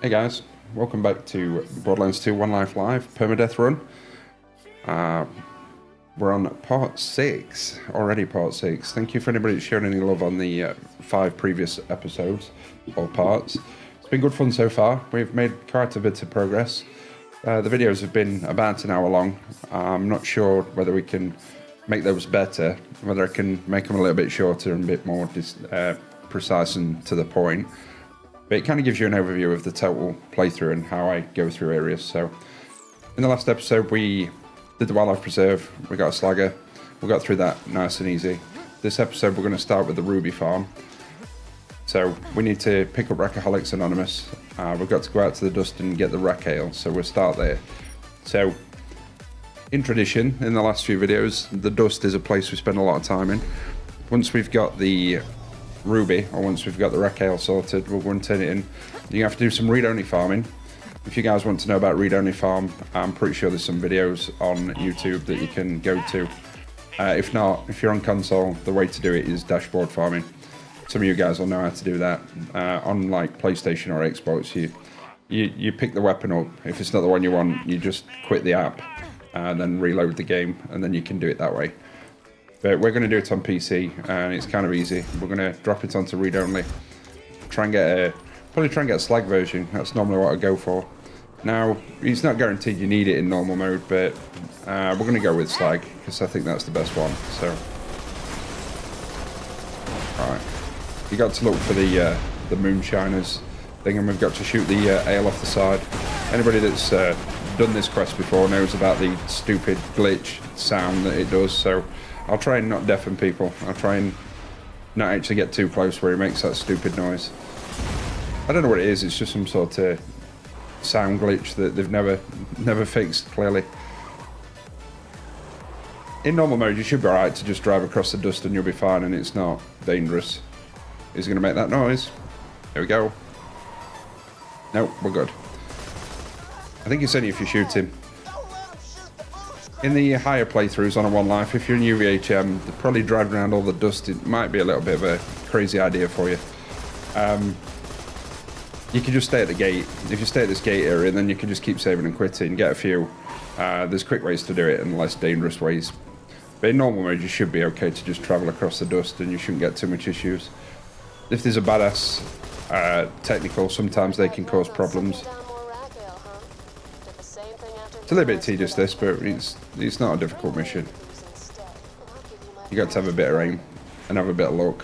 Hey guys, welcome back to Borderlands 2 One Life Live Permadeath run. We're on part 6, already part 6. Thank you for anybody that's shown any love on the 5 previous episodes or parts. It's been good fun so far. We've made quite a bit of progress. The videos have been about an hour long. I'm not sure whether we can make those better, whether I can make them a little bit shorter and a bit more precise and to the point. But it kind of gives you an overview of the total playthrough and how I go through areas. So, in the last episode, we did the wildlife preserve, we got a slagger, we got through that nice and easy. This episode, we're going to start with the ruby farm. So, we need to pick up Rackaholics Anonymous. We've got to go out to the dust and get the rack ale, so we'll start there. So, in tradition, in the last few videos, the dust is a place we spend a lot of time in. Once we've got the ruby, or once we've got the rack ale sorted, we'll go and turn it in. You have to do some read-only farming. If you guys want to know about read-only farm, I'm pretty sure there's some videos on YouTube that you can go to. If not, if you're on console, the way to do it is dashboard farming. Some of you guys will know how to do that. On like PlayStation or Xbox, you pick the weapon up. If it's not the one you want, you just quit the app and then reload the game, and then you can do it that way. But we're going to do it on PC, and it's kind of easy. We're going to drop it onto read-only. Probably try and get a slag version. That's normally what I go for. Now, it's not guaranteed you need it in normal mode, but we're going to go with slag, because I think that's the best one. So, alright. You got to look for the moonshiners thing, and we've got to shoot the ale off the side. Anybody that's done this quest before knows about the stupid glitch sound that it does, so I'll try and not deafen people. I'll try and not actually get too close where he makes that stupid noise. I don't know what it is, it's just some sort of sound glitch that they've never fixed, clearly. In normal mode, you should be alright to just drive across the dust and you'll be fine, and it's not dangerous. Is he going to make that noise? There we go. Nope, we're good. I think it's only if you shoot him. In the higher playthroughs on a One Life, if you're in UVHM, probably driving around all the dust, it might be a little bit of a crazy idea for you. You can just stay at the gate. If you stay at this gate area, then you can just keep saving and quitting, get a few. There's quick ways to do it and less dangerous ways. But in normal mode, you should be okay to just travel across the dust and you shouldn't get too much issues. If there's a badass technical, sometimes they can cause problems. It's a little bit tedious this, but it's not a difficult mission. You got to have a bit of aim and have a bit of luck.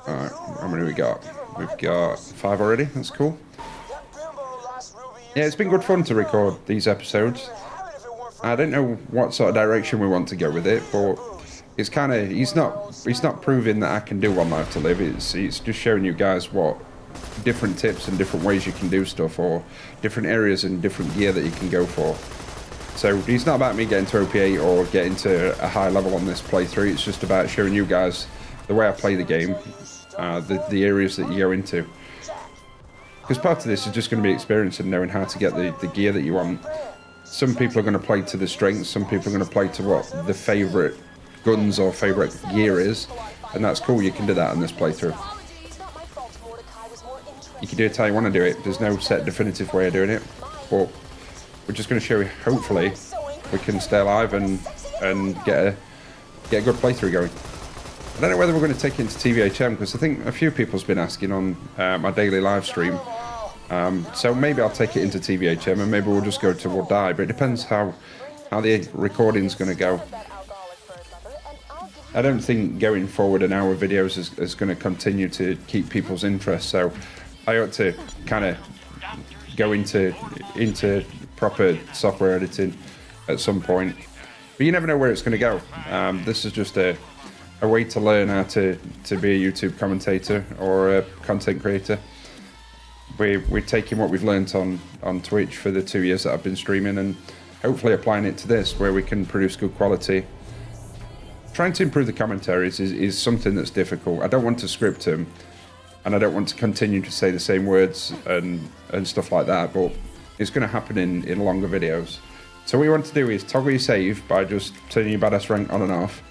Alright, how many we got? We've got 5 already, that's cool. Yeah, it's been good fun to record these episodes. I don't know what sort of direction we want to go with it, but it's kind of, it's not proving that I can do One Life to Live. It's just showing you guys what different tips and different ways you can do stuff, or different areas and different gear that you can go for. So it's not about me getting to OP8 or getting to a high level on this playthrough. It's just about showing you guys the way I play the game, the areas that you go into. Because part of this is just going to be experience and knowing how to get the gear that you want. Some people are going to play to the strengths, some people are going to play to what the favourite guns or favourite gear is, and that's cool. You can do that in this playthrough. You can do it how you want to do it. There's no set definitive way of doing it, but we're just going to show you, hopefully, we can stay alive and get a good playthrough going. I don't know whether we're going to take it into TVHM, because I think a few people's been asking on my daily live stream. So maybe I'll take it into TVHM, and maybe we'll just go to We'll Die, but it depends how the recording's going to go. I don't think going forward an hour videos is going to continue to keep people's interest, so I ought to kind of go into proper software editing at some point. But you never know where it's going to go. This is just a way to learn how to be a YouTube commentator or a content creator. We're taking what we've learnt on Twitch for the 2 years that I've been streaming, and hopefully applying it to this, where we can produce good quality. Trying to improve the commentaries is something that's difficult. I don't want to script them, and I don't want to continue to say the same words and stuff like that, but it's going to happen in longer videos. So what you want to do is toggle your save by just turning your badass rank on and off,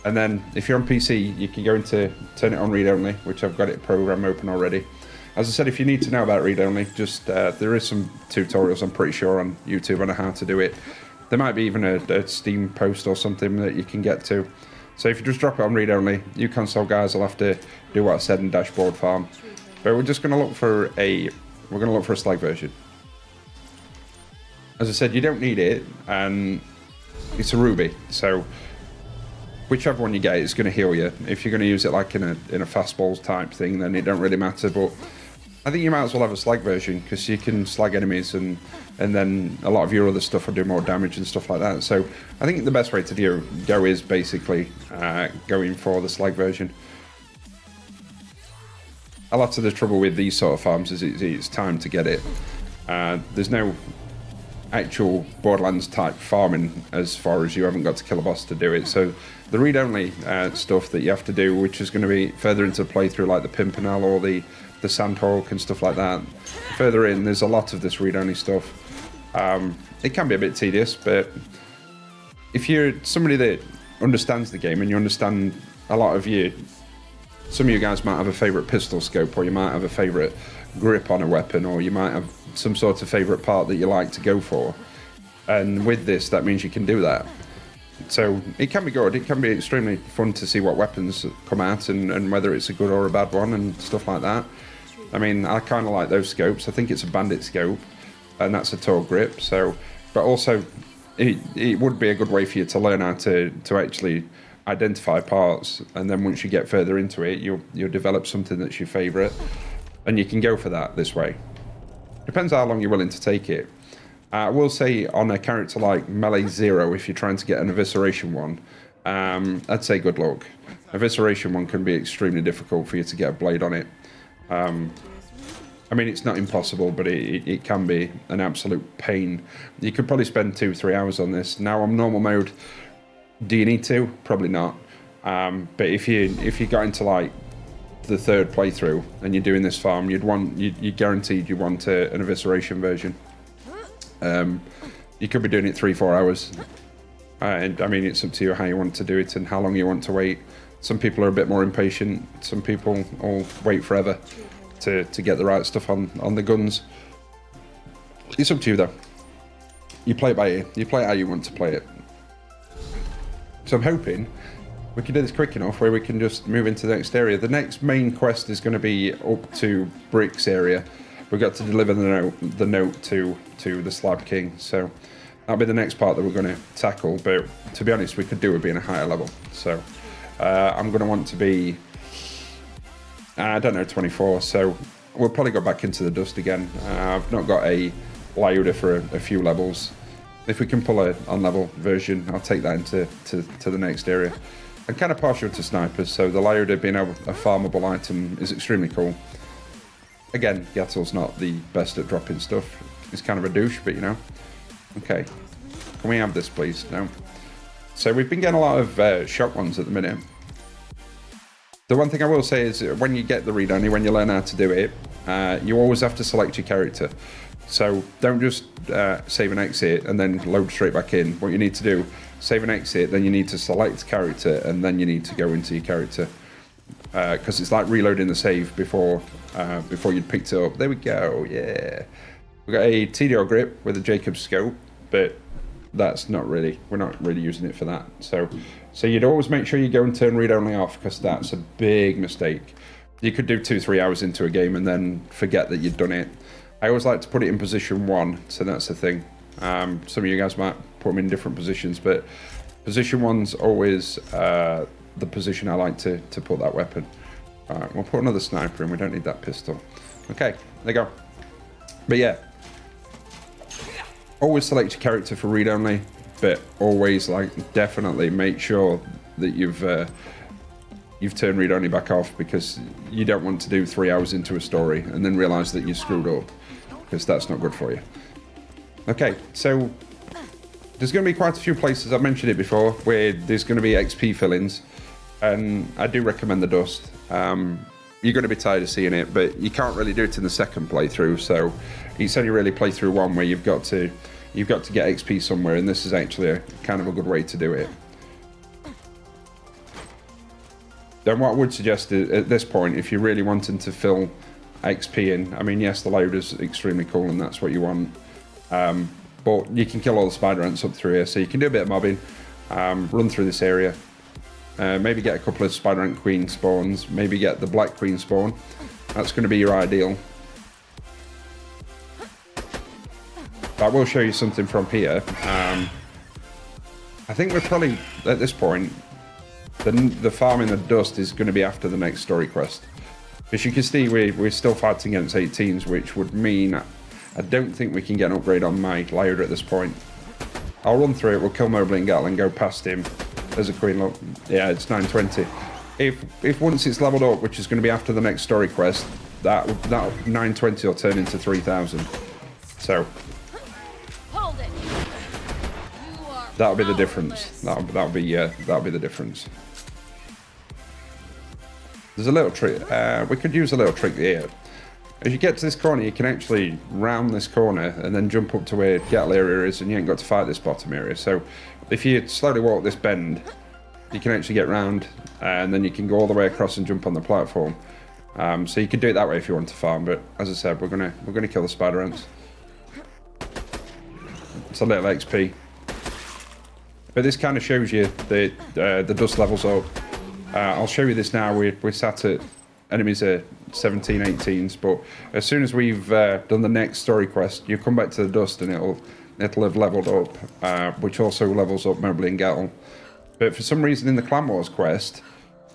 And then if you're on PC, you can go into turn it on read only, which I've got it program open already. as I said, if you need to know about read-only, just there is some tutorials, I'm pretty sure, on YouTube on how to do it. There might be even a Steam post or something that you can get to. So if you just drop it on read-only, you console guys will have to do what I said in dashboard farm. But we're just going to look for a slag version. As I said, you don't need it, and it's a ruby, so whichever one you get is going to heal you. If you're going to use it like in a fastballs type thing, then it don't really matter. But I think you might as well have a slag version, because you can slag enemies, and then a lot of your other stuff will do more damage and stuff like that. So I think the best way to go is basically going for the slag version. A lot of the trouble with these sort of farms is it's time to get it. There's no actual Borderlands type farming as far as you haven't got to kill a boss to do it. So the read-only stuff that you have to do, which is going to be further into the playthrough, like the Pimpernel or the Sandhawk and stuff like that. Further in, there's a lot of this read-only stuff. It can be a bit tedious, but if you're somebody that understands the game and you understand a lot of some of you guys might have a favourite pistol scope, or you might have a favourite grip on a weapon, or you might have some sort of favourite part that you like to go for. And with this, that means you can do that. So it can be good. It can be extremely fun to see what weapons come out and whether it's a good or a bad one and stuff like that. I mean, I kind of like those scopes. I think it's a bandit scope, and that's a tall grip. So, but also, it would be a good way for you to learn how to actually identify parts, and then once you get further into it, you'll develop something that's your favourite, and you can go for that this way. Depends how long you're willing to take it. I will say on a character like Melee Zero, if you're trying to get an Evisceration one, I'd say good luck. Evisceration one can be extremely difficult for you to get a blade on it. I mean, it's not impossible, but it can be an absolute pain. You could probably spend 2-3 hours on this. Now on normal mode, do you need to? Probably not. But if you got into like the third playthrough and you're doing this farm, you guaranteed you want an Evisceration version. You could be doing it 3-4 hours. And I mean, it's up to you how you want to do it and how long you want to wait. Some people are a bit more impatient. Some people will wait forever to get the right stuff on the guns. It's up to you though. You play it by ear. You play it how you want to play it. So I'm hoping we can do this quick enough where we can just move into the next area. The next main quest is going to be up to Brick's area. We've got to deliver the note to the Slab King. So that'll be the next part that we're going to tackle. But to be honest, we could do with being a higher level. So I'm going to want to be, I don't know, 24. So we'll probably go back into the dust again. I've not got a Lyuda for a few levels. If we can pull a on-level version, I'll take that into the next area. I'm kind of partial to snipers, so the Lyuda being a farmable item is extremely cool. Again, Gattel's not the best at dropping stuff. He's kind of a douche, but you know. Okay. Can we have this, please? No. So we've been getting a lot of shot ones at the minute. The one thing I will say is when you get the read-only, when you learn how to do it, you always have to select your character. So don't just save and exit and then load straight back in. What you need to do, save and exit, then you need to select character, and then you need to go into your character. Because it's like reloading the save before you'd picked it up. There we go, yeah. We've got a TDR grip with a Jacob's scope, but that's not really, we're not really using it for that. So you'd always make sure you go and turn read-only off, because that's a big mistake. You could do 2-3 hours into a game and then forget that you'd done it. I always like to put it in position 1, so that's the thing. Some of you guys might put them in different positions, but position 1's always the position I like to put that weapon. Alright, we'll put another sniper in, we don't need that pistol. Okay, there you go. But yeah, always select your character for read-only, but always, like, definitely make sure that you've turned read-only back off, because you don't want to do 3 hours into a story and then realise that you screwed up, because that's not good for you. Okay, so there's going to be quite a few places, I've mentioned it before, where there's going to be XP fill-ins, and I do recommend the dust. You're going to be tired of seeing it, but you can't really do it in the second playthrough, so it's only really playthrough 1 where you've got to get XP somewhere, and this is actually a kind of a good way to do it. Then what I would suggest is, at this point, if you're really wanting to fill XP in. I mean, yes, the loader's extremely cool and that's what you want. But you can kill all the spider ants up through here, so you can do a bit of mobbing, run through this area, maybe get a couple of spider ant queen spawns, maybe get the black queen spawn. That's going to be your ideal. But I will show you something from here. I think we're probably, at this point, the farm in the dust is going to be after the next story quest. As you can see, we're still fighting against 18s, which would mean I don't think we can get an upgrade on my Lyra at this point. I'll run through it, we'll kill Mobley and Gatling, go past him. There's a queen, look. Yeah, it's 920. If once it's leveled up, which is going to be after the next story quest, that 920 will turn into 3000. So that'll be the difference. That'll be the difference. There's a little trick. We could use a little trick here. As you get to this corner, you can actually round this corner and then jump up to where Gatling area is, and you ain't got to fight this bottom area. So if you slowly walk this bend, you can actually get round, and then you can go all the way across and jump on the platform. So you could do it that way if you want to farm. But as I said, we're gonna kill the spider ants. It's a little XP. But this kind of shows you the dust levels up. I'll show you this now. We're sat at enemies are 17, 18s, but as soon as we've done the next story quest, you come back to the dust and it'll have leveled up, which also levels up Mobley and Gatling. But for some reason in the Clan Wars quest,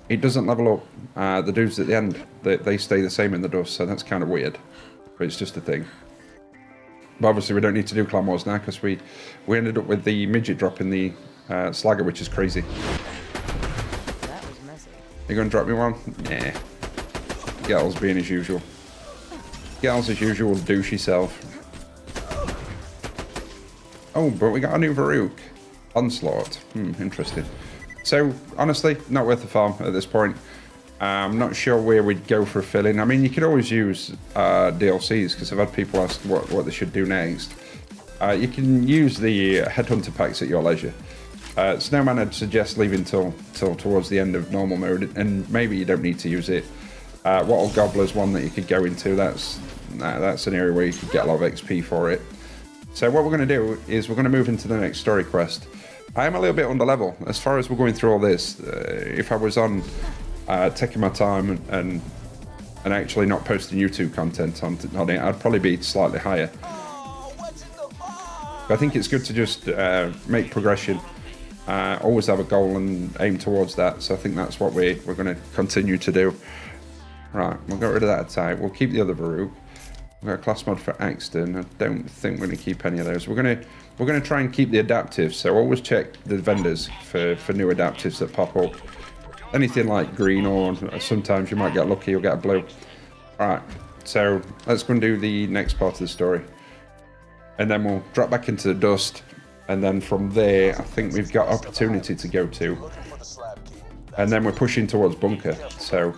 it doesn't level up the dudes at the end. They stay the same in the dust, so that's kind of weird. But it's just a thing. But obviously we don't need to do Clan Wars now because we ended up with the midget dropping the Slagger, which is crazy. That was messy. You gonna drop me one? Nah. Gatl's being as usual. Gatl's as usual, douchey self. Oh, but we got a new Varuk. Onslaught. Interesting. So, honestly, not worth the farm at this point. I'm not sure where we'd go for a fill-in. I mean, you could always use DLCs, because I've had people ask what they should do next. You can use the Headhunter packs at your leisure. Snowman, I'd suggest leaving till towards the end of normal mode, and maybe you don't need to use it. Wattle Gobbler's one that you could go into. That's an area where you could get a lot of XP for it. So what we're going to do is we're going to move into the next story quest. I am a little bit under level as far as we're going through all this. If I was on taking my time and actually not posting YouTube content on it, I'd probably be slightly higher. But I think it's good to just make progression. Always have a goal and aim towards that. So I think that's what we're going to continue to do. Right, we'll get rid of that attack. We'll keep the other Varuk. We've got a class mod for Axton. I don't think we're going to keep any of those. We're going to try and keep the adaptives. So always check the vendors for new adaptives that pop up. Anything like green, or sometimes you might get lucky, you'll get a blue. Alright, so let's go and do the next part of the story. And then we'll drop back into the dust. And then from there, I think we've got opportunity to go to. And then we're pushing towards Bunker. So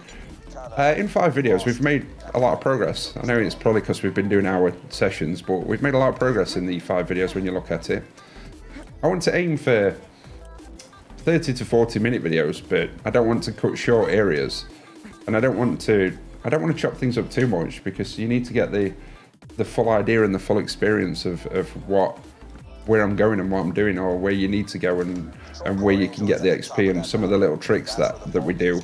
in 5 videos, we've made a lot of progress. I know it's probably because we've been doing our sessions, but we've made a lot of progress in the 5 videos when you look at it. I want to aim for 30 to 40 minute videos, but I don't want to cut short areas. And I don't want to chop things up too much, because you need to get the full idea and the full experience of where I'm going and what I'm doing, or where you need to go and where you can get the XP and some of the little tricks that we do.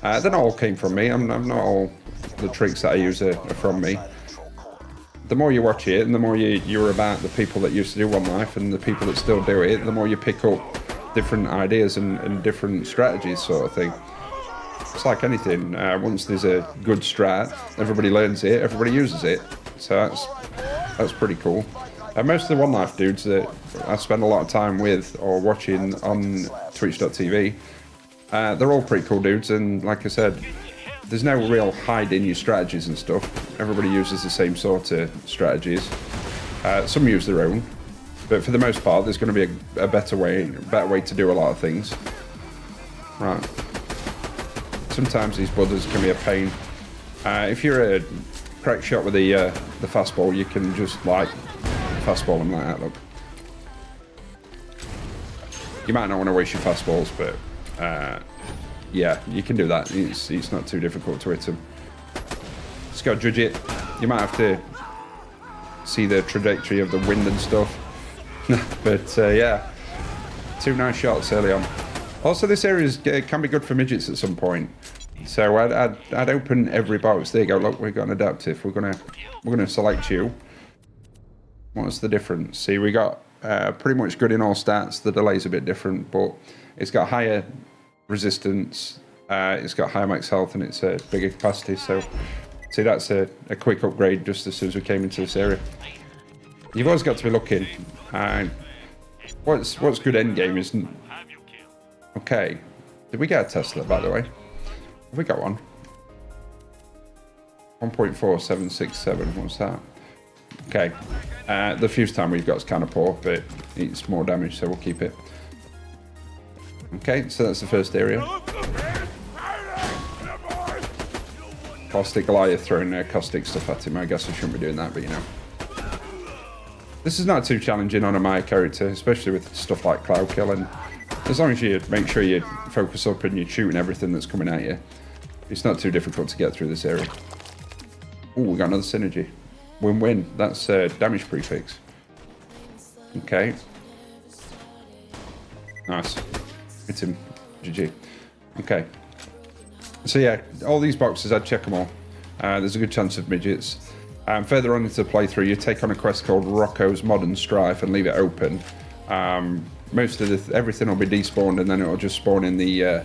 They're not all came from me. I'm not all the tricks that I use are from me. The more you watch it and the more you're about the people that used to do One Life and the people that still do it, the more you pick up different ideas and different strategies, sort of thing. It's like anything. Once there's a good strat, everybody learns it, everybody uses it. So that's pretty cool. Most of the One Life dudes that I spend a lot of time with or watching on Twitch.tv, they're all pretty cool dudes, and like I said, there's no real hiding your strategies and stuff. Everybody uses the same sort of strategies. Some use their own, but for the most part, there's going to be a better way to do a lot of things. Right. Sometimes these buzzers can be a pain. If you're a crack shot with the fastball, you can just like fastball them like that. Look, you might not want to waste your fastballs, but yeah, you can do that. It's not too difficult to hit them. Just gotta judge it. You might have to see the trajectory of the wind and stuff. But yeah, 2 nice shots early on. Also, this area can be good for midgets at some point. So I'd open every box. There you go. Look, we've got an adaptive. We're gonna select you. What's the difference? See, we got pretty much good in all stats. The delay's a bit different, but it's got higher resistance. It's got higher max health, and it's a bigger capacity. So, see, that's a quick upgrade just as soon as we came into this area. You've always got to be looking. What's good end game isn't. Okay, did we get a Tesla, by the way? Have we got one? 1.4767. What's that? Okay, the fuse time we've got is kind of poor, but it's more damage, so we'll keep it. Okay, so that's the first area. Caustic Goliath throwing caustic stuff at him. I guess I shouldn't be doing that, but you know. This is not too challenging on a Maya character, especially with stuff like Cloud Kill, and as long as you make sure you focus up and you're shooting everything that's coming at you, it's not too difficult to get through this area. Oh, we got another synergy. Win-win. That's damage prefix. Okay. Nice. Hit him. GG. Okay. So yeah, all these boxes, I'd check them all. There's a good chance of midgets. Further on into the playthrough, you take on a quest called Rocco's Modern Strife and leave it open. Most of everything will be despawned, and then it will just spawn in the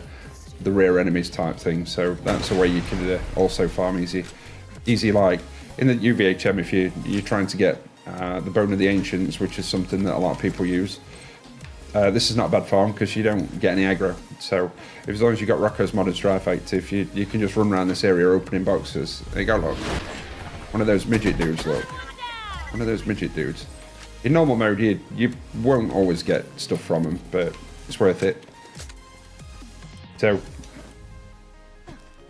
rear enemies type thing. So that's a way you can also farm easy like in the UVHM if you're trying to get the Bone of the Ancients, which is something that a lot of people use. This is not a bad farm because you don't get any aggro. So as long as you've got Rocco's Modern Strife active, you can just run around this area opening boxes. There you go, look. One of those midget dudes, look. One of those midget dudes. In normal mode, you won't always get stuff from them, but it's worth it. So,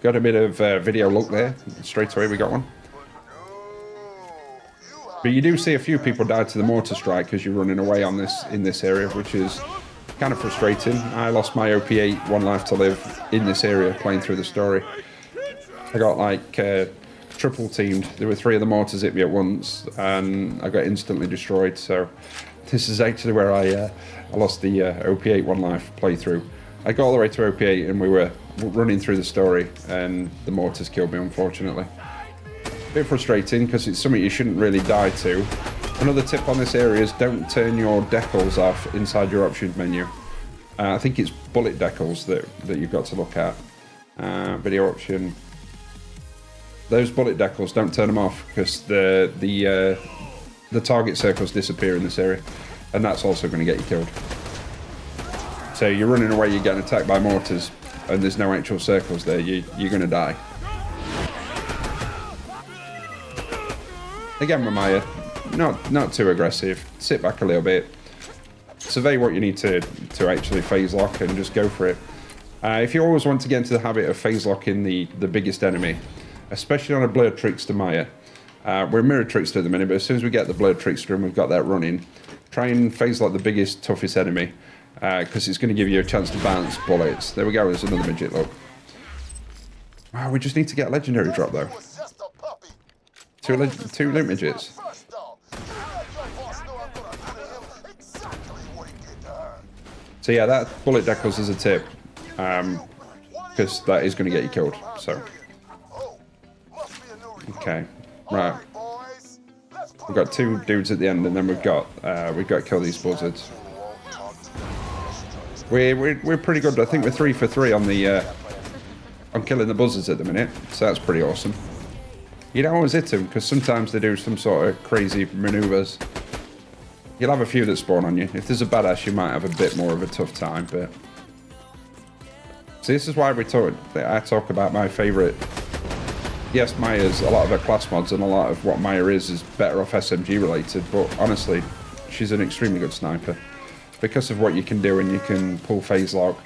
got a bit of video look there. Straight away we got one. But you do see a few people die to the mortar strike because you're running away on in this area, which is kind of frustrating. I lost my OP8 1 life to live in this area playing through the story. I got like triple teamed. There were 3 of the mortars hit me at once and I got instantly destroyed. So this is actually where I lost the OP8 1 life playthrough. I got all the way to OP8 and we were running through the story and the mortars killed me, unfortunately. A bit frustrating because it's something you shouldn't really die to. Another tip on this area is don't turn your decals off inside your options menu. I think it's bullet decals that you've got to look at. Video option. Those bullet decals, don't turn them off because the target circles disappear in this area, and that's also going to get you killed. So you're running away, you're getting attacked by mortars, and there's no actual circles there. You're going to die. Again, Maya, not too aggressive. Sit back a little bit. Survey what you need to actually phase lock and just go for it. If you always want to get into the habit of phase locking the biggest enemy, especially on a Blurred Trickster Maya. We're Mirror Trickster at the minute, but as soon as we get the Blurred Trickster and we've got that running, try and phase lock the biggest, toughest enemy, because it's going to give you a chance to bounce bullets. There we go, there's another midget, look. Wow, we just need to get a legendary drop, though. Two loot midgets. So yeah, that bullet decals is a tip, because that is going to get you killed, so... Okay, right. We've got 2 dudes at the end, and then we've got to kill these buzzards. We're pretty good. I think we're 3 for 3 on the on killing the buzzards at the minute, so that's pretty awesome. You don't always hit them because sometimes they do some sort of crazy maneuvers. You'll have a few that spawn on you. If there's a badass, you might have a bit more of a tough time. But see, this is why I talk about my favourite. Yes, Maya's a lot of her class mods and a lot of what Maya is better off SMG related, but honestly, she's an extremely good sniper. Because of what you can do and you can pull phase lock,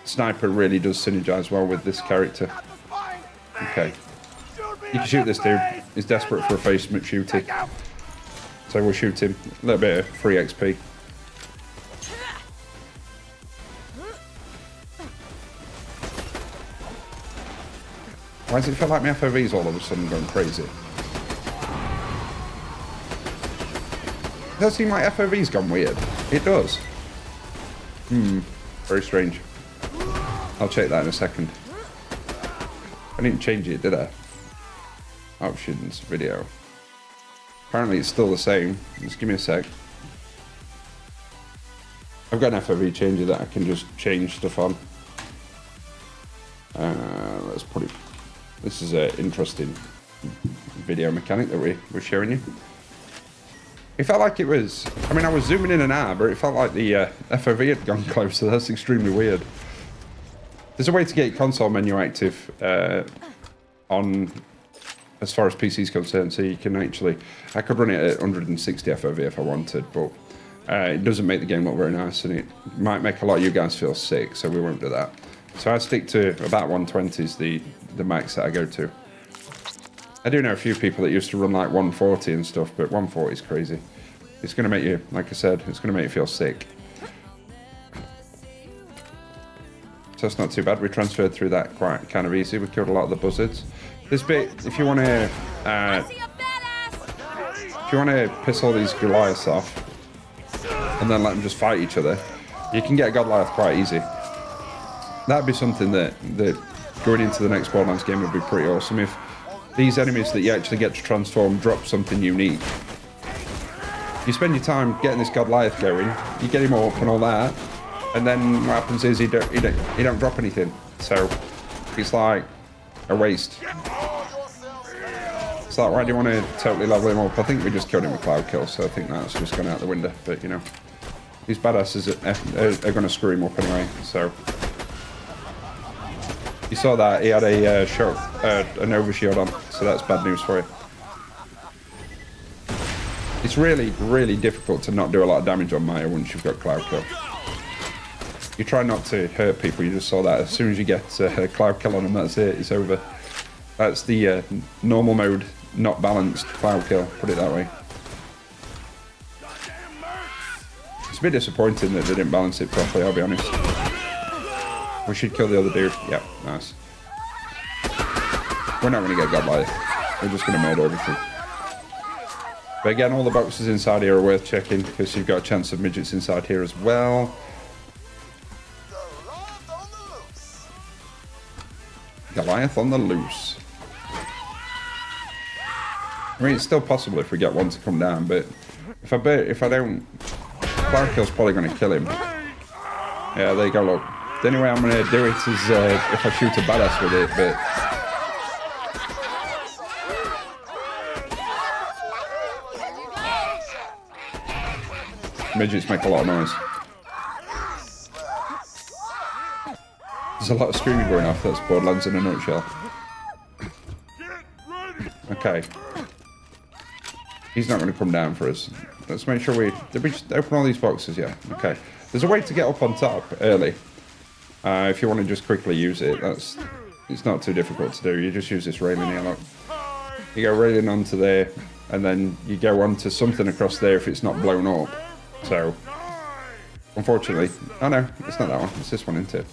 sniper really does synergize well with this character. Okay. You can shoot this dude. He's desperate for a face shooty. So we'll shoot him. A little bit of free XP. Why does it feel like my FOV's all of a sudden going crazy? It does seem like FOV's gone weird. It does. Very strange. I'll check that in a second. I didn't change it, did I? Options, video. Apparently it's still the same. Just give me a sec. I've got an FOV changer that I can just change stuff on. Let's put it... This is an interesting video mechanic that we're showing you. It felt like it was... I mean, I was zooming in and out, but it felt like the FOV had gone closer. That's extremely weird. There's a way to get your console menu active on... as far as PC is concerned, so you can actually... I could run it at 160 FOV if I wanted, but it doesn't make the game look very nice, and it might make a lot of you guys feel sick, so we won't do that. So I stick to about 120 is the max that I go to. I do know a few people that used to run like 140 and stuff, but 140 is crazy. It's going to make you, like I said, it's going to make you feel sick. So that's not too bad. We transferred through that quite kind of easy. We killed a lot of the buzzards. This bit, if you want to piss all these Goliaths off and then let them just fight each other, you can get a Goliath quite easy. That'd be something that going into the next Borderlands game would be pretty awesome if these enemies that you actually get to transform drop something unique. You spend your time getting this Goliath going, you get him up and all that, and then what happens is he don't drop anything. So it's like a waste. It's like, why do you want to totally level him up? I think we just killed him with cloud kill, so I think that's just gone out the window. But you know, these badasses are going to screw him up anyway. So you saw that he had a an overshield on, so that's bad news for you. It's really, really difficult to not do a lot of damage on Maya once you've got cloud kill. You try not to hurt people. You just saw that as soon as you get cloud kill on them, that's it. It's over. That's the normal mode, not balanced cloud kill. Put it that way. It's a bit disappointing that they didn't balance it properly. I'll be honest. We should kill the other dude. Yeah, nice. We're not going to get Godlike. We're just going to murder everything. But again, all the boxes inside here are worth checking because you've got a chance of midgets inside here as well. Goliath on the loose. I mean, it's still possible if we get one to come down, but if I don't, cloud kill's probably going to kill him. Yeah, there you go. Look, the only way I'm going to do it is if I shoot a badass with it, but. Midgets make a lot of noise. There's a lot of screaming going off. That's Borderlands in a nutshell. Okay. He's not going to come down for us. Let's make sure did we just open all these boxes? Yeah. Okay. There's a way to get up on top early. If you want to just quickly use it, it's not too difficult to do. You just use this railing here. Look. You go railing onto there, and then you go onto something across there if it's not blown up. So, unfortunately, oh no, it's not that one. It's this one, isn't it?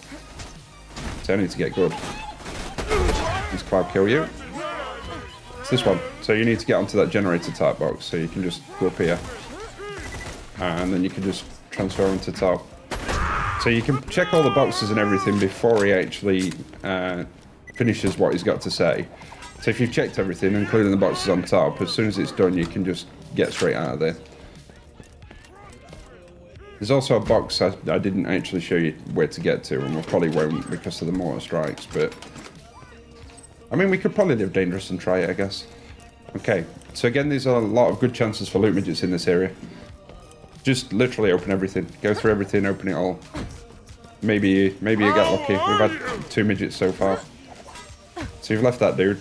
So I need to get good. Does cloud kill you? It's this one. So you need to get onto that generator type box. So you can just go up here, and then you can just transfer into top. So you can check all the boxes and everything before he actually finishes what he's got to say. So if you've checked everything, including the boxes on top, as soon as it's done, you can just get straight out of there. There's also a box I didn't actually show you where to get to, and we probably won't because of the mortar strikes, but... I mean, we could probably live dangerous and try it, I guess. Okay, so again, there's a lot of good chances for loot midgets in this area. Just literally open everything. Go through everything, open it all. Maybe you get lucky. We've had 2 midgets so far. So you've left that dude.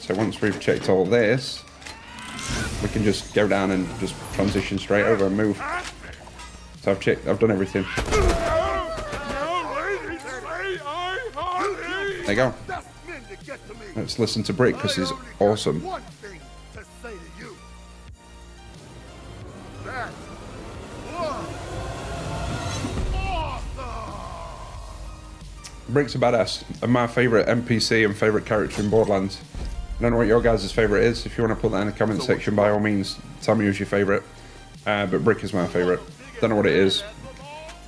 So once we've checked all this, we can just go down and just transition straight over and move. So I've checked, I've done everything. There you go. Let's listen to Brick because he's awesome. Brick's a badass, and my favourite NPC and favourite character in Borderlands. I don't know what your guys' favourite is. If you want to put that in the comment section, by all means, tell me who's your favourite. But Brick is my favourite. Don't know what it is.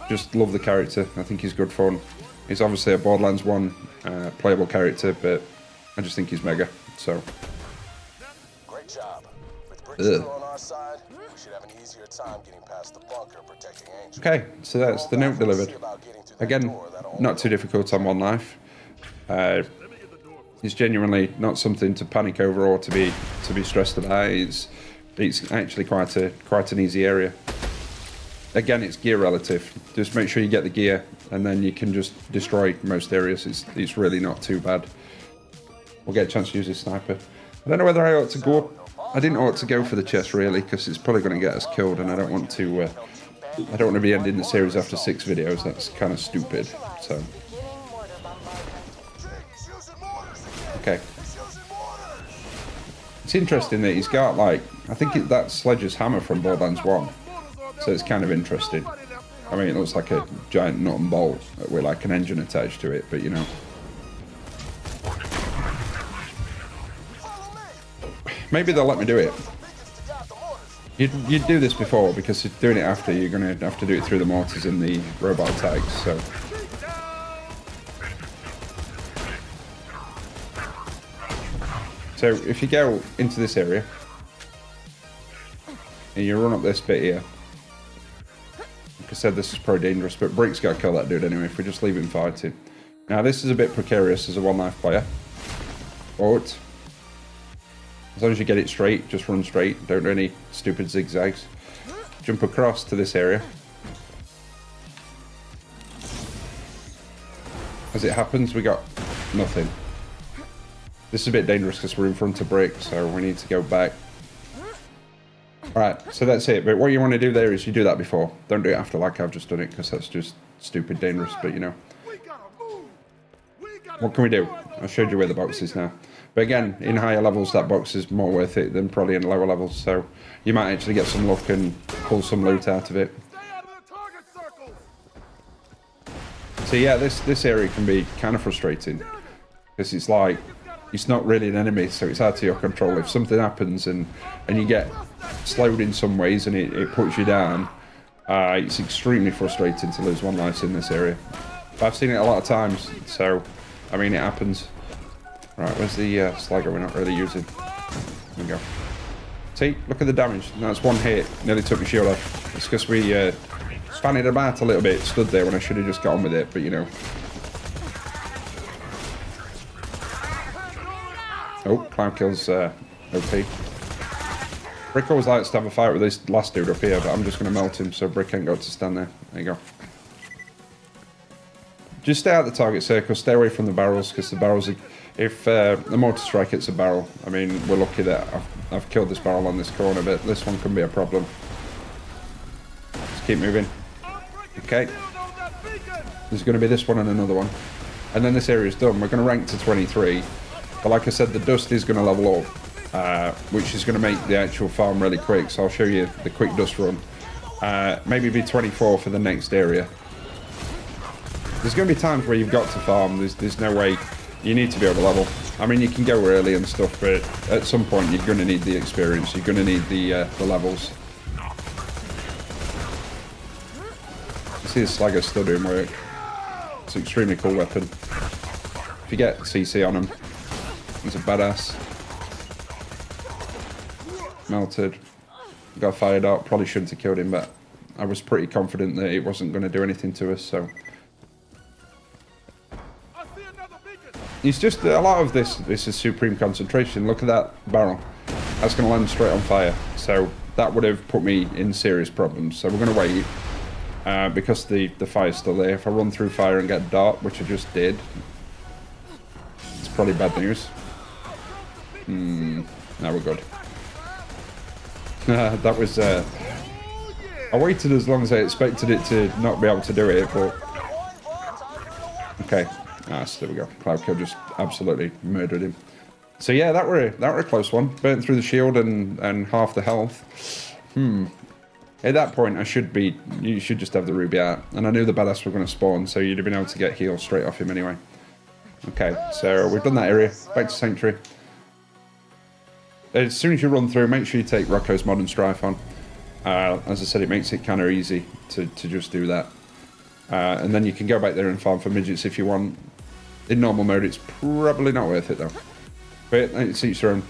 Just love the character. I think he's good fun. He's obviously a Borderlands 1 playable character, but I just think he's mega. So. Great job. With Brick still on our side, we should have an easier time getting past the bunker protecting Angel. Okay, so that's the note delivered. Again, not too difficult on one life. It's genuinely not something to panic over or to be stressed about. It's actually quite an easy area. Again, it's gear relative. Just make sure you get the gear, and then you can just destroy most areas. It's really not too bad. We'll get a chance to use this sniper. I don't know whether I ought to go up. I didn't ought to go for the chest really, because it's probably going to get us killed, and I don't want to. I don't want to be ending the series after 6 videos. That's kind of stupid. So. Okay. It's interesting that he's got like, I think that's Sledge's hammer from Borderlands 1. So it's kind of interesting. I mean, it looks like a giant nut and bolt with like an engine attached to it, but you know. Maybe they'll let me do it. You'd do this before, because doing it after, you're going to have to do it through the mortars and the robot attacks, so. So if you go into this area, and you run up this bit here, like I said, this is probably dangerous, but Brick's got to kill that dude anyway if we just leave him fighting. Now this is a bit precarious as a one-life player, but as long as you get it straight, just run straight, don't do any stupid zigzags. Jump across to this area. As it happens, we got nothing. This is a bit dangerous because we're in front of Brick, so we need to go back. Alright, so that's it. But what you want to do there is you do that before. Don't do it after like I've just done it, because that's just stupid dangerous, but you know. What can we do? I showed you where the box is now. But again, in higher levels, that box is more worth it than probably in lower levels, so you might actually get some luck and pull some loot out of it. So yeah, this area can be kind of frustrating, because it's like, it's not really an enemy, so it's out of your control. If something happens and you get slowed in some ways and it puts you down, it's extremely frustrating to lose one life in this area. But I've seen it a lot of times, so, I mean, it happens. Right, where's the slagger we're not really using? There we go. See, look at the damage. That's one hit, nearly took my shield off. It's because we fannied about a little bit, stood there when I should have just got on with it, but you know. Oh, cloud kills OP. Brick always likes to have a fight with this last dude up here, but I'm just going to melt him so Brick ain't got to stand there. There you go. Just stay out of the target circle, stay away from the barrels, because the barrels are... If the mortar strike hits a barrel, I mean, we're lucky that I've killed this barrel on this corner, but this one can be a problem. Just keep moving. Okay. There's going to be this one and another one. And then this area is done. We're going to rank to 23. But like I said, the dust is going to level up, which is going to make the actual farm really quick. So I'll show you the quick dust run. Maybe be 24 for the next area. There's going to be times where you've got to farm. There's no way. You need to be able to level. I mean, you can go early and stuff, but at some point you're going to need the experience. You're going to need the levels. You see the slagger still doing work. It's an extremely cool weapon. If you get CC on him, he's a badass. Melted. Got fired out. Probably shouldn't have killed him, but I was pretty confident that it wasn't going to do anything to us, so... It's just a lot of this is supreme concentration. Look at that barrel. That's going to land straight on fire. So that would have put me in serious problems. So we're going to wait because the fire's still there. If I run through fire and get dark, which I just did, it's probably bad news. Now we're good. That was... I waited as long as I expected it to not be able to do it, but... Okay. Nice, there we go. Cloud kill just absolutely murdered him. So yeah, that were a close one. Burnt through the shield and half the health. At that point, you should just have the ruby out. And I knew the badass were going to spawn, so you'd have been able to get heals straight off him anyway. Okay, so we've done that area. Back to Sanctuary. As soon as you run through, make sure you take Rocco's Modern Strife on. As I said, it makes it kind of easy to just do that. And then you can go back there and farm for midgets if you want. In normal mode, it's probably not worth it though. But it's each their own.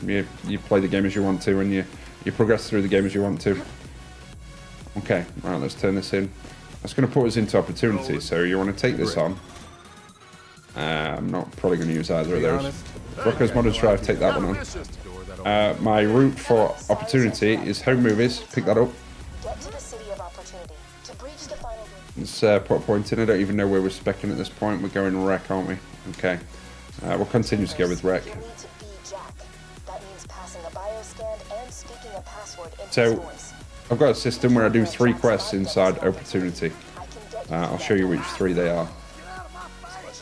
You play the game as you want to, and you progress through the game as you want to. Okay, right, let's turn this in. That's going to put us into opportunity, so you want to take this on. I'm not probably going to use either of those. Rocco's Modern Strife, take that one on. My route for opportunity is home movies. Pick that up. Get to the city of opportunity to breach the final gate. Let's put a point in. I don't even know where we're speccing at this point. We're going wreck, aren't we? Okay. We'll continue to go with wreck. You need to be Jack. That means passing a bioscan and speaking a password into his So, voice. I've got a system where I do 3 quests inside opportunity. I'll show you which 3 they are.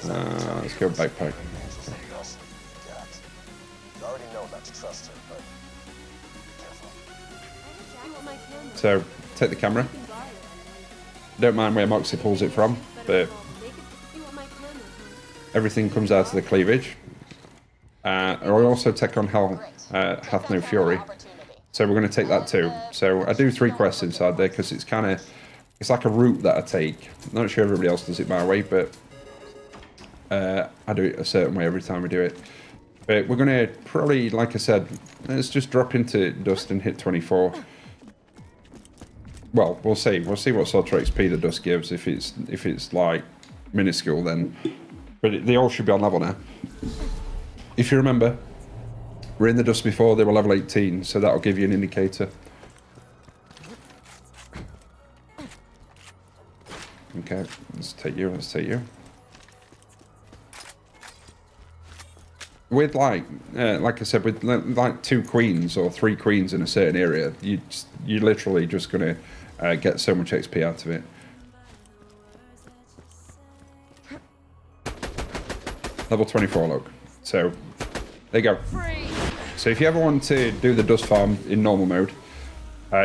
Let's go backpack. You already know not to trust her, but be careful. So, take the camera. Don't mind where Moxie pulls it from, but everything comes out of the cleavage. I also take on Hell Hath No Fury. So we're going to take that too. So I do 3 quests inside there because it's like a route that I take. I'm not sure everybody else does it my way, but I do it a certain way every time we do it. But we're going to probably, like I said, let's just drop into Dust and hit 24. Well, we'll see. We'll see what sort of XP the Dust gives. If it's like minuscule, then. But they all should be on level now. If you remember, we're in the Dust before, they were level 18, so that'll give you an indicator. Okay, let's take you. With like I said, with like 2 queens or 3 queens in a certain area, you're literally just gonna get so much XP out of it. Level 24, look. So, there you go. So if you ever want to do the Dust farm in normal mode,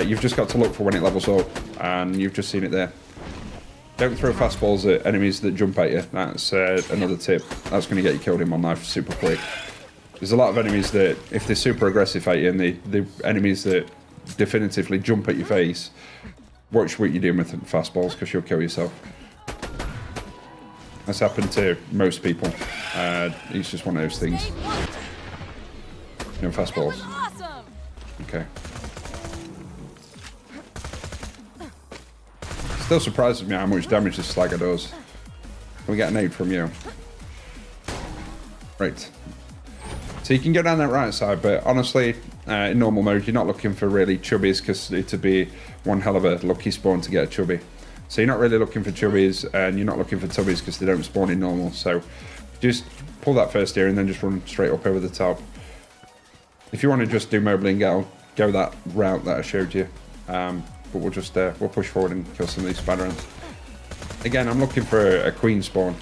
you've just got to look for when it levels up, and you've just seen it there. Don't throw fastballs at enemies that jump at you. That's another tip. That's going to get you killed in one life super quick. There's a lot of enemies that, if they're super aggressive at you, and the enemies that definitively jump at your face, watch what you're doing with fastballs, because you'll kill yourself. That's happened to most people. It's just one of those things. No fastballs. Okay. Still surprises me how much damage this Slagger does. Can we get an aid from you? Right. So you can go down that right side, but honestly, in normal mode, you're not looking for really chubbies, because it'd be one hell of a lucky spawn to get a chubby. So you're not really looking for chubbies, and you're not looking for tubbies because they don't spawn in normal. So just pull that first ear and then just run straight up over the top. If you want to just do Mobley and go that route that I showed you. But we'll just we'll push forward and kill some of these spider ants. Again, I'm looking for a queen spawn.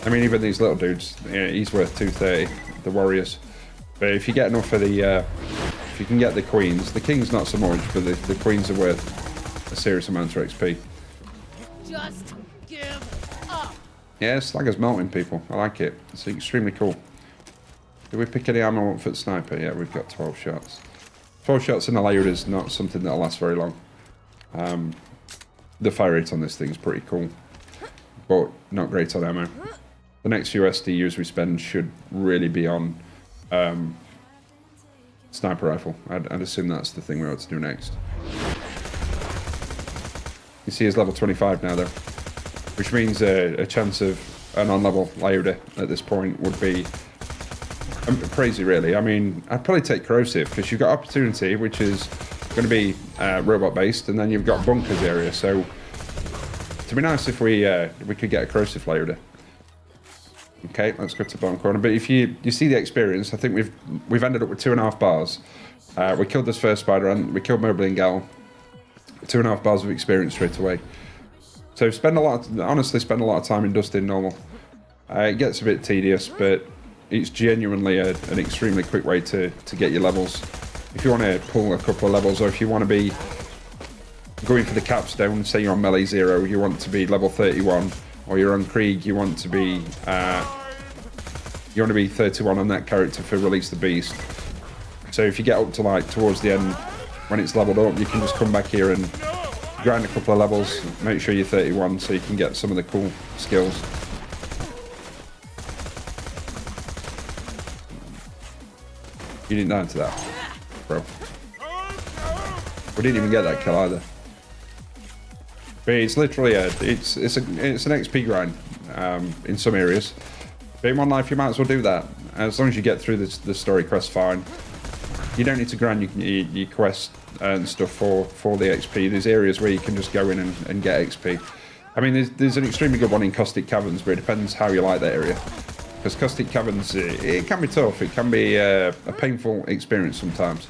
I mean, even these little dudes, he's worth 230, the warriors. But if you get enough of the, if you can get the queens, the kings not so much, but the queens are worth a serious amount of XP. Just give up. Yeah, Slagger's melting people. I like it. It's extremely cool. Did we pick any ammo for the sniper? Yeah, we've got 12 shots. 12 shots in a layer is not something that'll last very long. The fire rate on this thing is pretty cool, but not great on ammo. The next few SDUs we spend should really be on sniper rifle. I'd assume that's the thing we ought to do next. You see he's level 25 now though, which means a chance of an on-level Lyuda at this point would be crazy really. I mean, I'd probably take corrosive because you've got opportunity, which is going to be robot based, and then you've got bunkers area, so it'd be nice if we could get a corrosive Lyuda. Okay, let's go to bottom corner. But if you see the experience, I think we've ended up with 2.5 bars. We killed this first spider ant, we killed Mobley and Gal. 2.5 bars of experience straight away. So honestly spend a lot of time in Dust in normal. It gets a bit tedious, but it's genuinely an extremely quick way to get your levels. If you want to pull a couple of levels, or if you want to be going for the capstone, say you're on melee 0, you want to be level 31, or you're on Krieg, you want to be 31 on that character for Release the Beast. So if you get up to like towards the end, when it's leveled up, you can just come back here and grind a couple of levels, make sure you're 31 so you can get some of the cool skills. You didn't die to that, bro. We didn't even get that kill either. But it's literally it's an XP grind in some areas. But in One Life, you might as well do that. As long as you get through the story quest fine. You don't need to grind your quest and stuff for the XP. There's areas where you can just go in and get XP. I mean, there's an extremely good one in Caustic Caverns, but it depends how you like that area. Because Caustic Caverns, it can be tough. It can be a painful experience sometimes.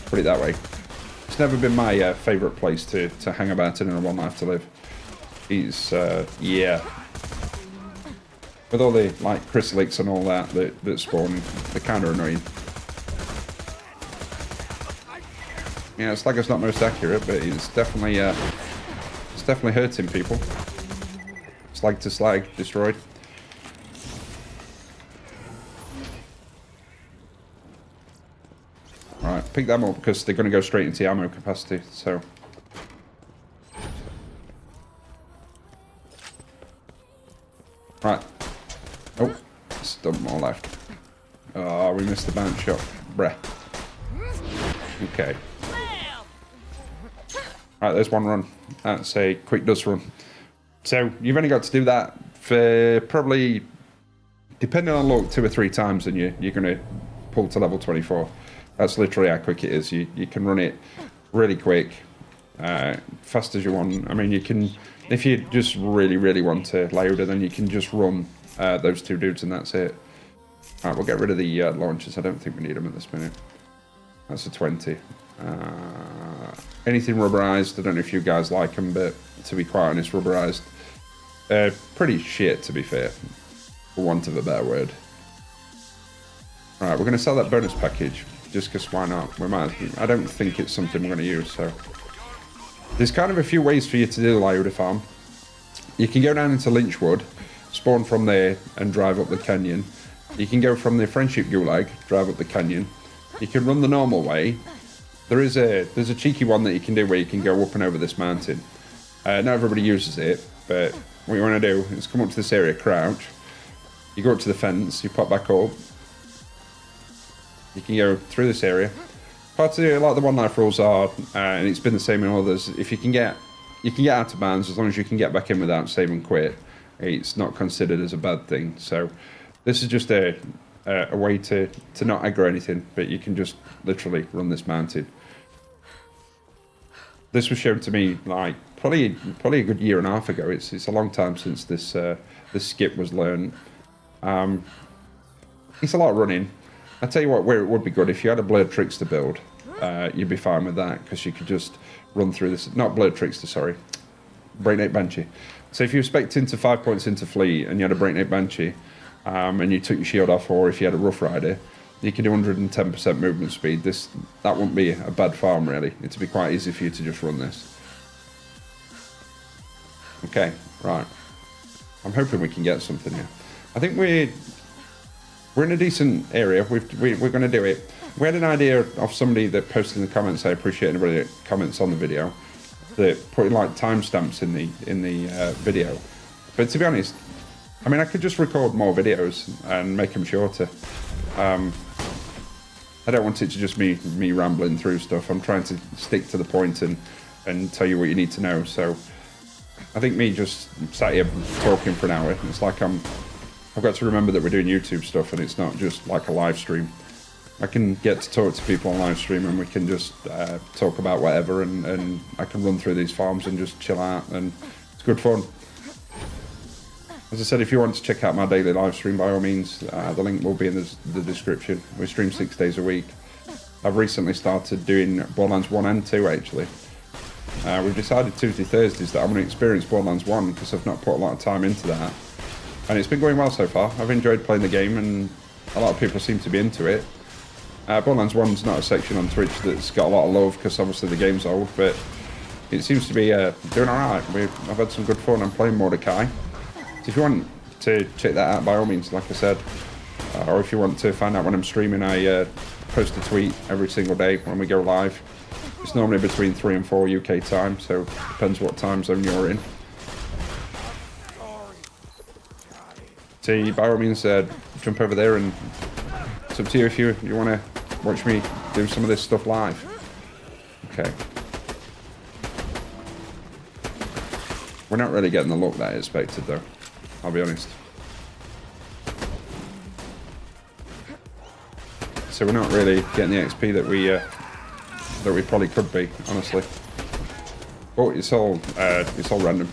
Put it that way. It's never been my favourite place to hang about in a One Life to Live. It's, yeah. With all the, like, chrysalics and all that spawn, they're kind of annoying. Yeah, Slagger's not most accurate, but it's definitely hurting people. Slag to slag, destroyed. Right, pick them up because they're going to go straight into the ammo capacity, so. Right. Oh, still more left. Oh, we missed the bounce shot. Bruh. Okay. Right, there's one run. That's a quick dust run. So, you've only got to do that for probably, depending on luck, 2 or 3 times and you're going to pull to level 24. That's literally how quick it is. You can run it really quick, fast as you want. I mean, you can, if you just really, really want to louder, then you can just run those 2 dudes and that's it. Alright, we'll get rid of the launchers. I don't think we need them at this minute. That's a 20. Anything rubberized, I don't know if you guys like them, but to be quite honest, rubberized, pretty shit to be fair, for want of a better word. Right, we're going to sell that bonus package. Just because why not? We might. I don't think it's something we're going to use, so. There's kind of a few ways for you to do the Lyuda farm. You can go down into Lynchwood, spawn from there, and drive up the canyon. You can go from the Friendship Gulag, drive up the canyon. You can run the normal way. There's a cheeky one that you can do where you can go up and over this mountain. Not everybody uses it, but what you want to do is come up to this area, crouch. You go up to the fence, you pop back up. You can go through this area. Part of like the One Life rules are, and it's been the same in others. If you can get out of bounds as long as you can get back in without save and quit. It's not considered as a bad thing. So this is just a way to not aggro anything, but you can just literally run this mountain. This was shown to me like probably a good year and a half ago. It's a long time since this skip was learned. It's a lot of running. I tell you what, where it would be good, if you had a Blurred Trickster build, you'd be fine with that, because you could just run through this, not Blurred Trickster, sorry, Breakneck Banshee. So if you were spec'd into 5 points into Fleet, and you had a Breakneck Banshee, and you took your shield off, or if you had a Rough Rider, you could do 110% movement speed. That wouldn't be a bad farm, really. It'd be quite easy for you to just run this. Okay, right. I'm hoping we can get something here. I think we're in a decent area. We're going to do it. We had an idea of somebody that posted in the comments. I appreciate anybody that comments on the video, that putting like timestamps in the video. But to be honest, I mean, I could just record more videos and make them shorter. I don't want it to just me rambling through stuff. I'm trying to stick to the point and tell you what you need to know. So I think me just sat here talking for an hour, it's like I've got to remember that we're doing YouTube stuff and it's not just like a live stream. I can get to talk to people on live stream and we can just talk about whatever, and I can run through these farms and just chill out, and it's good fun. As I said, if you want to check out my daily live stream, by all means, the link will be in the description. We stream 6 days a week. I've recently started doing Borderlands 1 and 2 actually. We've decided Tuesday, Thursdays that I'm going to experience Borderlands 1 because I've not put a lot of time into that. And it's been going well so far. I've enjoyed playing the game and a lot of people seem to be into it. Borderlands 1's not a section on Twitch that's got a lot of love because obviously the game's old, but it seems to be doing alright. I've had some good fun. I'm playing Mordecai. So if you want to check that out, by all means, like I said, or if you want to find out when I'm streaming, I post a tweet every single day when we go live. It's normally between 3 and 4 UK time, so depends what time zone you're in. So by all means, jump over there, and it's up to you if you want to watch me do some of this stuff live. Okay. We're not really getting the look that I expected, though. I'll be honest. So we're not really getting the XP that we probably could be, honestly. But it's all random.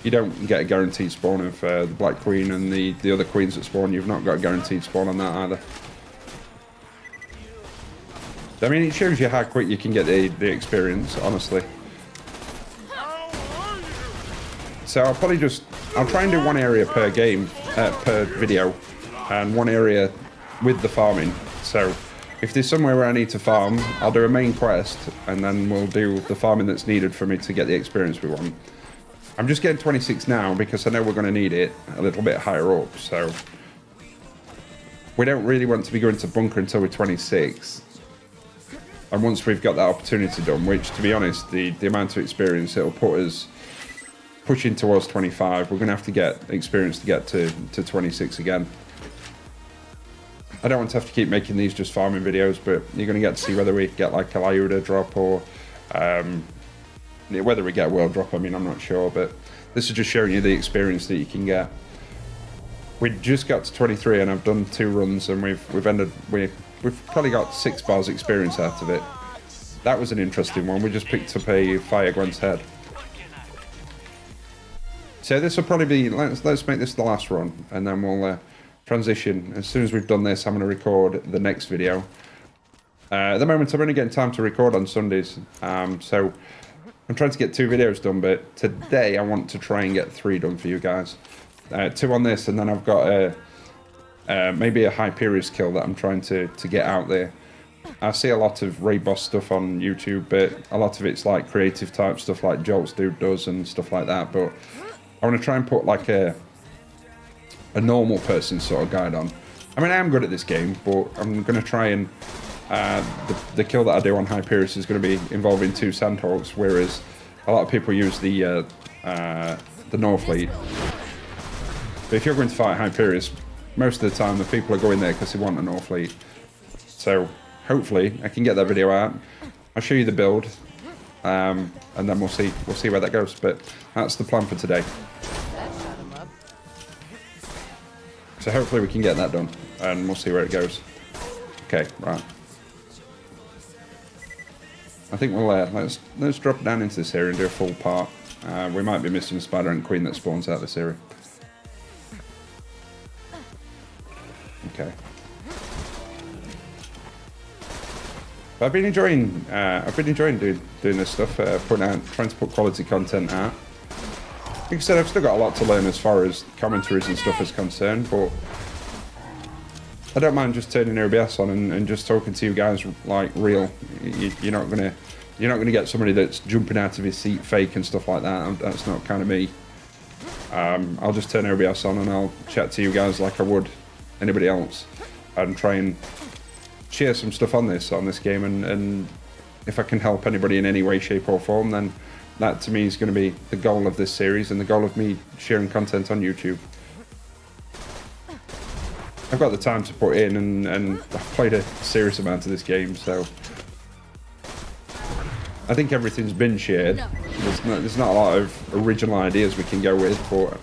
You don't get a guaranteed spawn of the Black Queen and the other queens that spawn. You've not got a guaranteed spawn on that either. I mean, it shows you how quick you can get the experience, honestly. So I'll try and do one area per game, per video, and one area with the farming. So if there's somewhere where I need to farm, I'll do a main quest, and then we'll do the farming that's needed for me to get the experience we want. I'm just getting 26 now because I know we're going to need it a little bit higher up, so we don't really want to be going to bunker until we're 26. And once we've got that opportunity done, which, to be honest, the amount of experience it'll put us pushing towards 25, we're going to have to get experience to get to 26 again. I don't want to have to keep making these just farming videos, but you're going to get to see whether we get like a Lyuda drop or whether we get a world drop. I mean, I'm not sure, but this is just showing you the experience that you can get. We just got to 23 and I've done 2 runs, and we've probably got 6 bars experience out of it. That was an interesting one. We just picked up a Fire Gwen's head. So this will probably be, let's make this the last run, and then we'll transition. As soon as we've done this, I'm going to record the next video. At the moment, I'm only getting time to record on Sundays, so I'm trying to get 2 videos done, but today I want to try and get 3 done for you guys. 2 on this, and then I've got maybe a Hyperius kill that I'm trying to get out there. I see a lot of raid boss stuff on YouTube, but a lot of it's like creative type stuff like Jolt's Dude does and stuff like that, but I want to try and put like a normal person sort of guide on. I mean, I am good at this game, but I'm going to try and the kill that I do on Hyperius is going to be involving 2 Sandhawks, whereas a lot of people use the Norfleet. But if you're going to fight Hyperius, most of the time the people are going there because they want a Norfleet. So hopefully I can get that video out. I'll show you the build, and then we'll see where that goes. But that's the plan for today. So hopefully we can get that done, and we'll see where it goes. Okay, right. I think we'll let's drop down into this area and do a full part. We might be missing Spider and Queen that spawns out this area. Okay. But I've been enjoying doing this stuff, trying to put quality content out. Like I said, I've still got a lot to learn as far as commentaries and stuff is concerned, but I don't mind just turning OBS on and just talking to you guys like real. You're not gonna get somebody that's jumping out of his seat fake and stuff like that. That's not kind of me. I'll just turn OBS on and I'll chat to you guys like I would anybody else, and try and share some stuff on this game, and if I can help anybody in any way, shape or form, then that to me is going to be the goal of this series and the goal of me sharing content on YouTube. I've got the time to put in, and I've played a serious amount of this game, so I think everything's been shared. There's not a lot of original ideas we can go with, but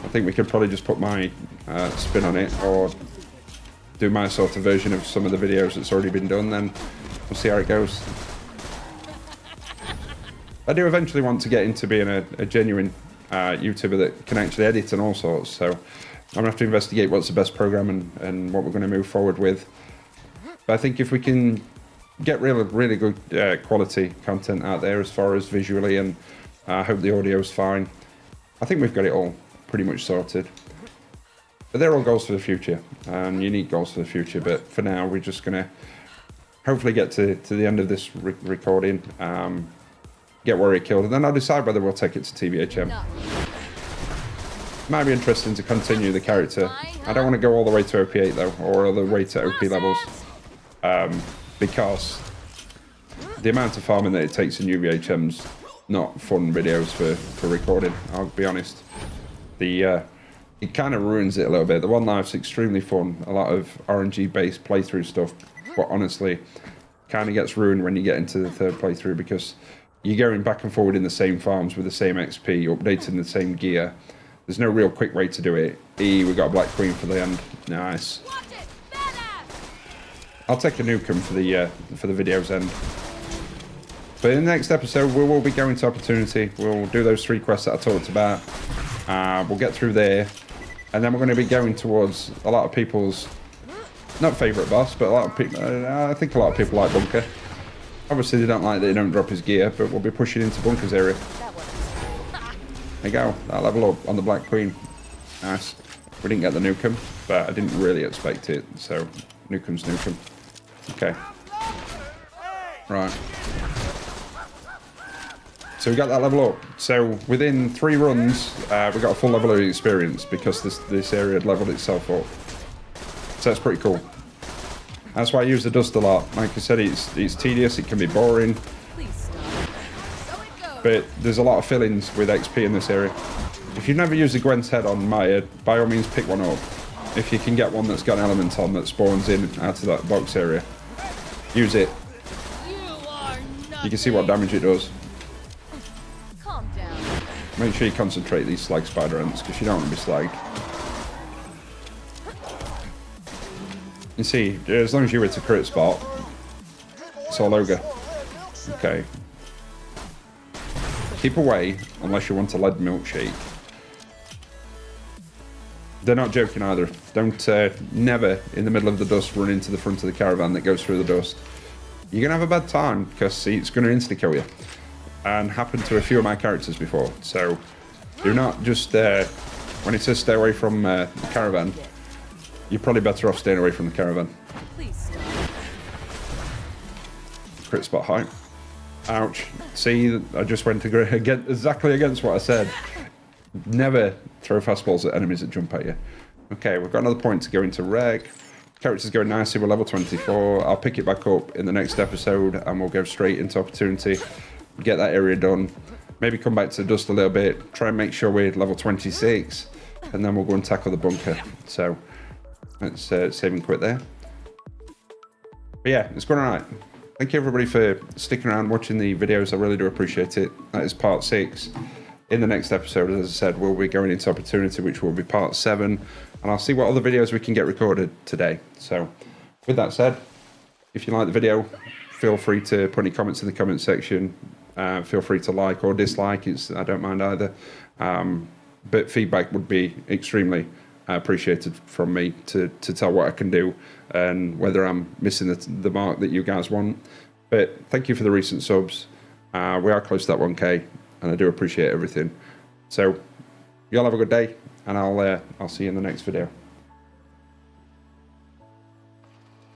I think we could probably just put my spin on it, or do my sort of version of some of the videos that's already been done, then we'll see how it goes. I do eventually want to get into being a genuine YouTuber that can actually edit and all sorts, so I'm going to have to investigate what's the best program and what we're going to move forward with. But I think if we can get really good quality content out there as far as visually, and I hope the audio's fine, I think we've got it all pretty much sorted. But they're all goals for the future, and unique goals for the future, but for now we're just going to hopefully get to the end of this recording. get Warrior killed, and then I'll decide whether we'll take it to TVHM. Might be interesting to continue the character. I don't want to go all the way to OP8 though, or all the way to OP levels, because the amount of farming that it takes in UVHM's not fun videos for recording. I'll be honest. It kind of ruins it a little bit. The One Life's extremely fun, a lot of RNG based playthrough stuff, but honestly, kind of gets ruined when you get into the third playthrough because you're going back and forward in the same farms with the same XP, updating the same gear. There's no real quick way to do it. We got a Black Queen for the end. Nice. I'll take a Nukem for the video's end. But in the next episode, we will be going to Opportunity. We'll do those 3 quests that I talked about. We'll get through there. And then we're going to be going towards a lot of people's, not favourite boss, but a lot of people, I think a lot of people like Bunker. Obviously, they don't like that he don't drop his gear, but we'll be pushing into Bunker's area. There you go, that level up on the Black Queen. Nice. We didn't get the Nukem, but I didn't really expect it, so Nukem's Nukem. Okay. Right. So we got that level up. So within 3 runs, we got a full level of experience because this area had leveled itself up. So that's pretty cool. That's why I use the dust a lot. Like I said, it's tedious, it can be boring. But there's a lot of fill-ins with XP in this area. If you've never used the Gwen's head on Maya, by all means pick one up. If you can get one that's got an element on that spawns in out of that box area, use it. You can see what damage it does. Calm down. Make sure you concentrate these slag spider ants because you don't want to be slagged. You see, as long as you hit a crit spot, it's all ogre. Okay. Keep away unless you want a lead milkshake. They're not joking either. Don't never in the middle of the dust run into the front of the caravan that goes through the dust. You're gonna have a bad time because it's gonna insta kill you, and happened to a few of my characters before. So do not just when it says stay away from the caravan, you're probably better off staying away from the caravan. Please stop. Crit spot height. Ouch. See, I just went exactly against what I said. Never throw fastballs at enemies that jump at you. Okay, we've got another point to go into reg. Character's going nicely, we're level 24. I'll pick it back up in the next episode and we'll go straight into Opportunity. Get that area done. Maybe come back to the dust a little bit. Try and make sure we're level 26. And then we'll go and tackle the bunker. So, let's save and quit there. But yeah, it's going alright. Thank you everybody for sticking around watching the videos. I really do appreciate it. That is part 6. In the next episode, as I said, we'll be going into Opportunity, which will be part 7. And I'll see what other videos we can get recorded today. So, with that said, if you like the video, feel free to put any comments in the comment section. Feel free to like or dislike. I don't mind either. But feedback would be extremely appreciated from me to tell what I can do and whether I'm missing the mark that you guys want. But thank you for the recent subs. We are close to that 1K, and I do appreciate everything. So, y'all have a good day, and I'll see you in the next video.